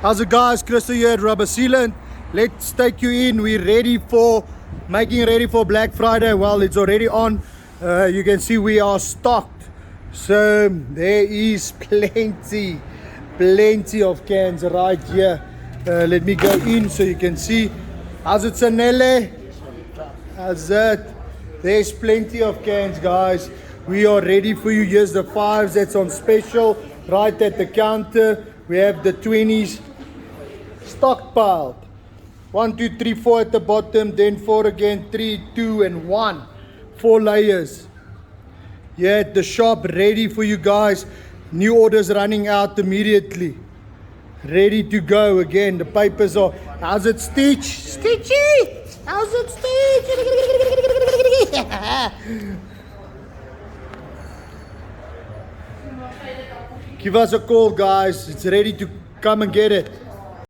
How's it, guys? Crystal here at Rubber Sealant. Let's take you in. We're ready for making ready for Black Friday. Well, it's already on. You can see we are stocked. So there is plenty of cans right here. Let me go in so you can see. How's it, Sanele? How's it? There's plenty of cans, guys. We are ready for you. Here's the 5s that's on special right at the counter. We have the 20s stockpiled. 1, 2, 3, 4 at the bottom, then 4 again, 3, 2, and 1. 4 layers. Yeah, at the shop, ready for you guys. New orders running out immediately. Ready to go again. The papers are. How's it, Stitch? Stitchy! How's it, Stitch? Give us a call, guys. It's ready to come and get it.